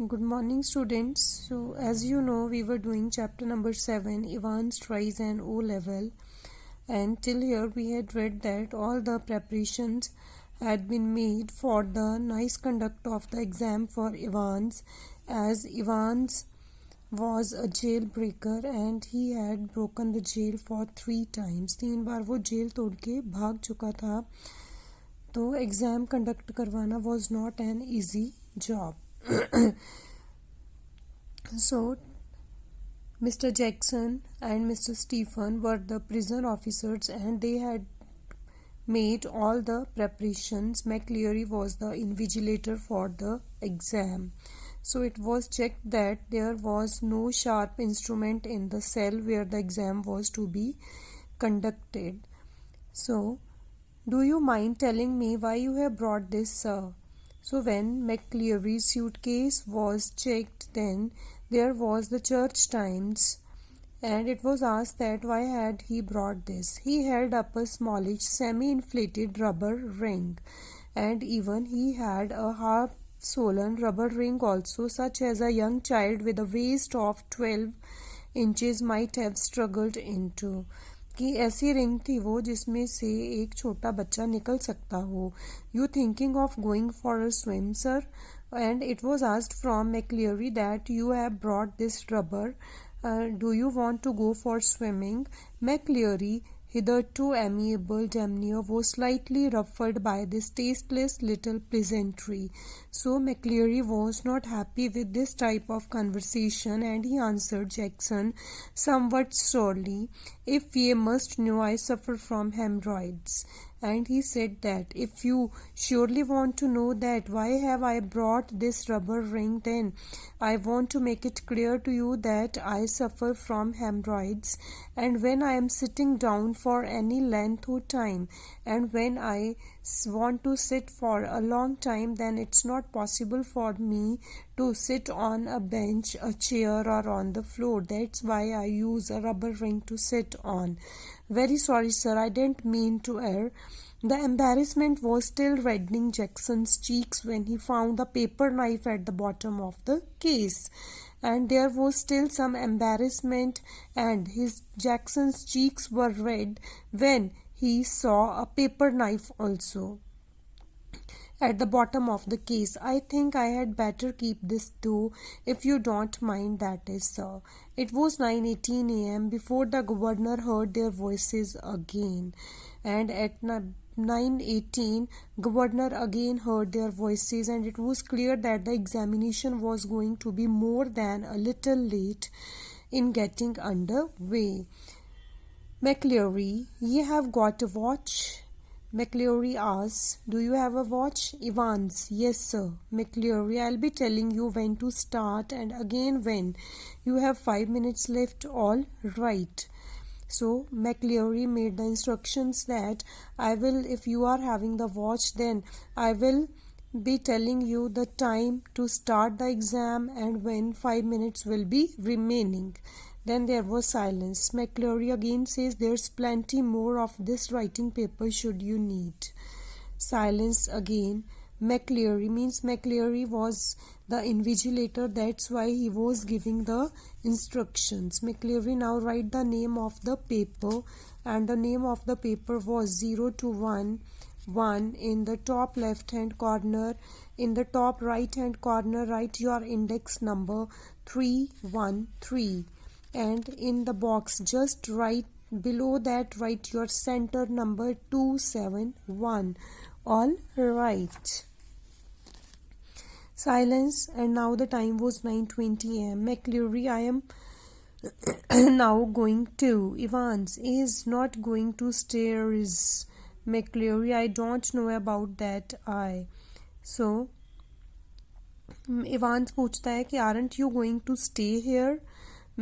Good morning, students. So, as you know, we were doing chapter number 7, Evans tries an O level, and till here we had read that all the preparations had been made for the nice conduct of the exam for Evans, as Evans was a jailbreaker and he had broken the jail for 3 times. 3 बार वो jail तोड़ के भाग चुका था, तो exam conduct करवाना was not an easy job. So, Mr. Jackson and Mr. Stephen were the prison officers and they had made all the preparations. McCleary was the invigilator for the exam. So it was checked that there was no sharp instrument in the cell where the exam was to be conducted. So, do you mind telling me why you have brought this, sir? So when McCleary's suitcase was checked, then there was the church Times, and it was asked that why had he brought this. He held up a smallish semi-inflated rubber ring, and even he had a half-swollen rubber ring also, such as a young child with a waist of 12 inches might have struggled into. कि ऐसी ring थी वो जिसमें से एक छोटा बच्चा निकल सकता हो. You thinking of going for a swim, sir? And it was asked from McCleary that you have brought this rubber. Do you want to go for swimming? McCleary, hitherto amiable demeanor, was slightly ruffled by this tasteless little pleasantry. So McCleary was not happy with this type of conversation, and he answered Jackson somewhat sorely, "If ye must know, I suffer from hemorrhoids." And he said that if you surely want to know that why have I brought this rubber ring, then I want to make it clear to you that I suffer from hemorrhoids, and when I am sitting down for any length of time, and when I want to sit for a long time, then it's not possible for me to sit on a bench, a chair, or on the floor. That's why I use a rubber ring to sit on. Very sorry, sir, I didn't mean to err. The embarrassment was still reddening Jackson's cheeks when he found the paper knife at the bottom of the case. And there was still some embarrassment, and Jackson's cheeks were red when he saw a paper knife also at the bottom of the case. "I think I had better keep this though, if you don't mind, that is, sir." It was 9:18 a.m. before the governor heard their voices again, and at 9:18 governor again heard their voices, and it was clear that the examination was going to be more than a little late in getting under way. "McCleary, ye have got a watch?" McCleary asked. "Do you have a watch?" Evans, "Yes, sir." McCleary, "I'll be telling you when to start and again when. You have 5 minutes left. All right." So McCleary made the instructions that if you are having the watch, then I will be telling you the time to start the exam and when 5 minutes will be remaining. Then there was silence. McCleary again says, "There's plenty more of this writing paper should you need." Silence again. McCleary was the invigilator, that's why he was giving the instructions. McCleary, "Now write the name of the paper," and the name of the paper was 0 to 1 in the top left hand corner. In the top right hand corner, write your index number 313, and in the box just right below that write your center number 271. All right. Silence, and now the time was 9:20 a.m. McCleary, "I am now going to." Evans, "Is not going to stairs." McCleary, "I don't know about that. So Evans पूछता है कि aren't you going to stay here?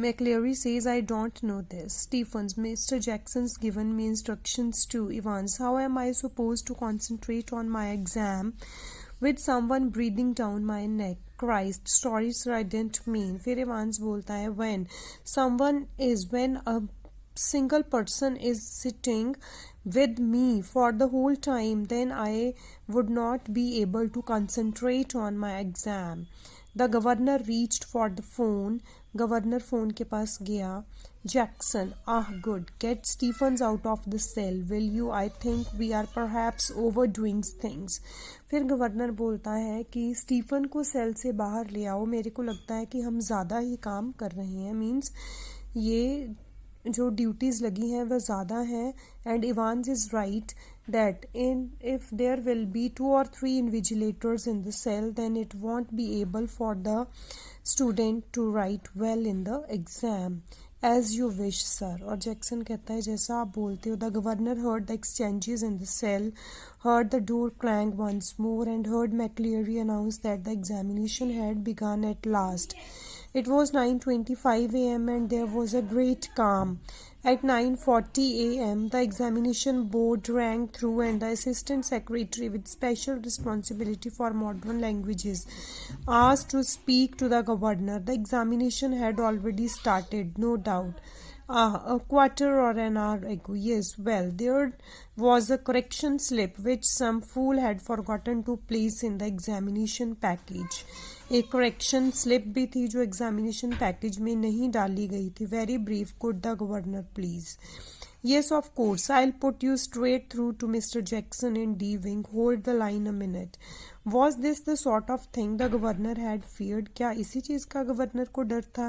McCleary says, "I don't know this." Stephens, "Mr. Jackson's given me instructions too." Evans, "How am I supposed to concentrate on my exam with someone breathing down my neck? Christ, sorry sir, I didn't mean." फिर Evans बोलता है, when a single person is sitting with me for the whole time, then I would not be able to concentrate on my exam. The governor reached for the phone. Governor phone के पास गया. Jackson, good. Get Stephens out of the cell, will you? I think we are perhaps overdoing things. फिर governor बोलता है कि Stephen को cell से बाहर ले आओ, मेरे को लगता है कि हम ज़्यादा ही काम कर रहे हैं. मीन्स ये जो ड्यूटीज़ लगी हैं वह ज़्यादा हैं. And Evans is right that if there will be 2 or 3 invigilators in the cell, then it won't be able for the student to write well in the exam. As you wish, sir. और Jackson कहता है जैसा आप बोलते हो. The governor heard the exchanges in the cell, heard the door clang once more, and heard McCleary announce that the examination had begun at last. It was 9:25 a.m. and there was a great calm. At 9:40 a.m., the examination board rang through and the assistant secretary with special responsibility for modern languages asked to speak to the governor. The examination had already started, no doubt. A quarter or an hour ago. Yes, well, there was a correction slip which some fool had forgotten to place in the examination package. एक correction slip भी थी जो examination package में नहीं डाली गई थी. Very brief. Could the governor please? Yes, of course. I'll put you straight through to Mr. Jackson in D wing. Hold the line a minute. Was this the sort of thing the governor had feared? क्या इसी चीज़ का governor को डर था?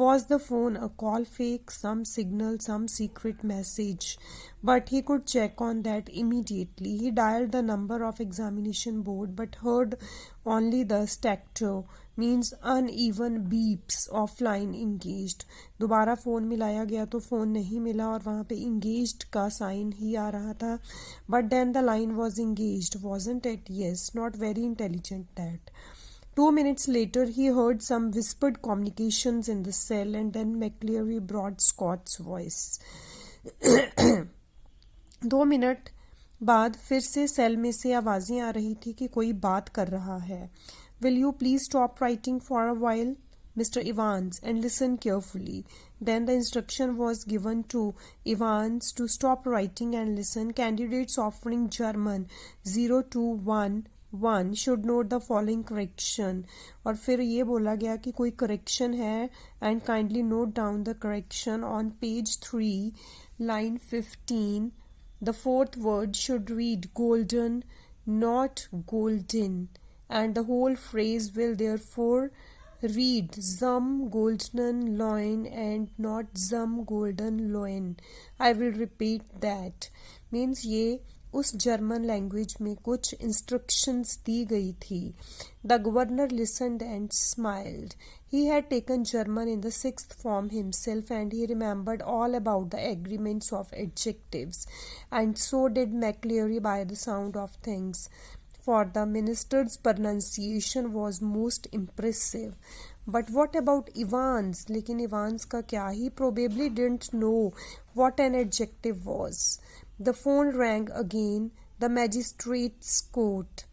Was the phone a call fake, some signal, some secret message? But he could check on that immediately. He dialed the number of examination board but heard only the staccato, means uneven beeps of line engaged. दोबारा phone मिलाया गया तो phone नहीं मिला और वहाँ पे engaged का साइन ही आ रहा था. But then the line was engaged, wasn't it? Yes, not very intelligent that. 2 minutes later, he heard some whispered communications in the cell and then McCleary brought Scott's voice. 2 minute बाद फिर से cell में से आवाज़ें आ रही थी कि कोई बात कर रहा है. Will you please stop writing for a while, Mr. Evans, and listen carefully? Then the instruction was given to Evans to stop writing and listen. Candidates offering German 0211 should note the following correction. और फिर ये बोला गया कि कोई correction है and kindly note down the correction on page 3, line 15. The fourth word should read golden, not golden. And the whole phrase will therefore read zum golden loin and not zum golden loin. I will repeat that. Means ये उस German language में कुछ instructions दी गई थी. The governor listened and smiled. He had taken German in the 6th form himself and he remembered all about the agreements of adjectives. And so did McCleary by the sound of things. For the minister's pronunciation was most impressive. But what about Evans? लेकिन Evans का क्या? He probably didn't know what an adjective was. The phone rang again. The magistrate's court.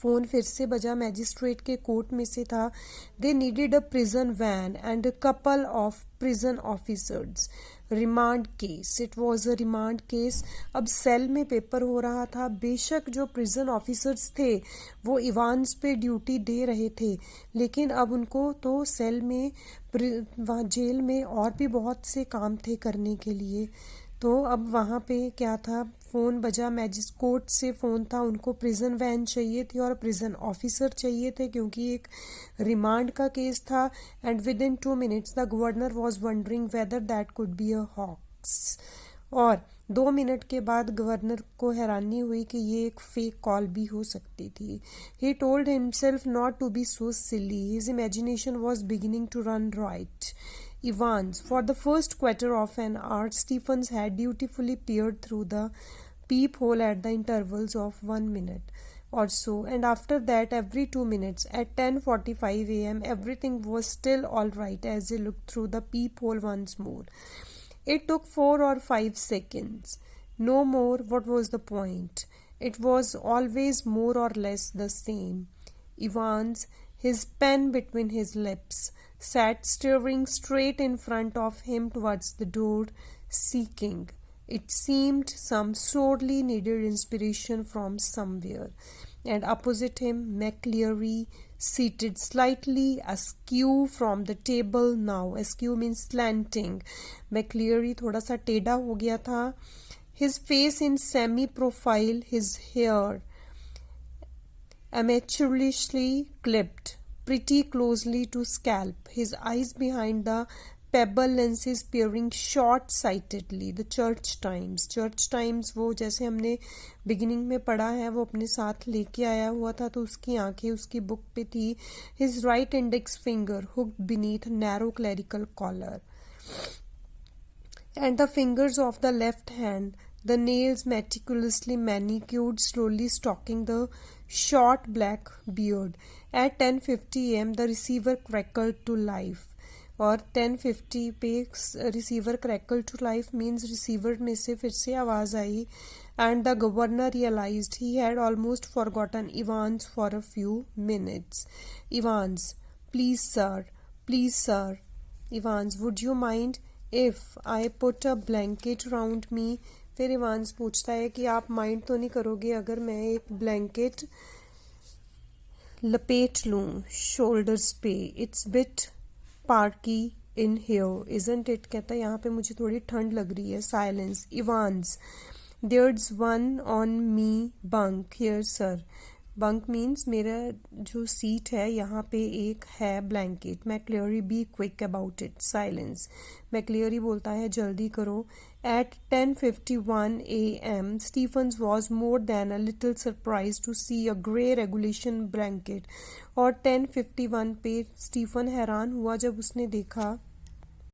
Phone फिर से बजा. Magistrate के court में से था. They needed a prison van and a couple of prison officers. Remand case. It was a remand case. अब cell में paper हो रहा था. बेशक जो प्रिजन ऑफिसर्स थे वो इवान्स पे ड्यूटी दे रहे थे, लेकिन अब उनको तो सेल में वहाँ जेल में और भी बहुत से काम थे करने के लिए. तो अब वहाँ पे क्या था, फ़ोन बजा. कोर्ट से फ़ोन था. उनको प्रिजन वैन चाहिए थी और प्रिजन ऑफिसर चाहिए थे क्योंकि एक रिमांड का केस था. And within 2 minutes the governor was wondering whether that could be a hoax. और 2 मिनट के बाद गवर्नर को हैरानी हुई कि ये एक फेक कॉल भी हो सकती थी. He told himself not to be so silly. His imagination was beginning to run riot. Evans. For the first quarter of an hour, Stephens had dutifully peered through the peephole at the intervals of 1 minute or so, and after that every 2 minutes. At 10:45 a.m. everything was still all right as he looked through the peephole once more. It took 4 or 5 seconds. No more. What was the point? It was always more or less the same. Evans, his pen between his lips, sat staring straight in front of him towards the door, seeking, it seemed, some sorely needed inspiration from somewhere. and opposite him McCleary seated slightly askew from the table now. Askew means slanting. McCleary थोड़ा सा टेढ़ा हो गया था. His face in semi-profile, his hair amateurishly clipped pretty closely to scalp, his eyes behind the pebble lenses peering short-sightedly. The Church Times वो जैसे हमने beginning में पढ़ा है वो अपने साथ लेके आया हुआ था, तो उसकी आंखें उसकी बुक पे थी. His right index finger hooked beneath narrow clerical collar, and the fingers of the left hand, the nails meticulously manicured, slowly stalking the short black beard. At 10:50 a.m. the receiver crackled to life. और 10:50 पे receiver crackle to life means receiver में से फिर से आवाज़ आई. And the governor realized he had almost forgotten Evans for a few minutes. Evans, please sir. Evans, would you mind if I put a blanket round me. फिर Evans पूछता है कि आप माइंड तो नहीं करोगे अगर मैं एक ब्लैंकेट लपेट लूँ शोल्डर्स पे. It's bit parky in here isn't it. कहता है यहाँ पे मुझे थोड़ी ठंड लग रही है. Silence. Evans, there's one on me bunk here sir. Bunk means मेरा जो सीट है यहाँ पे एक है blanket. McCleary, be quick about it. Silence. McCleary बोलता है जल्दी करो. At 10:51 a.m. Stephens was more than a little surprised to see a grey regulation blanket. और 10:51 पे स्टीफन हैरान हुआ जब उसने देखा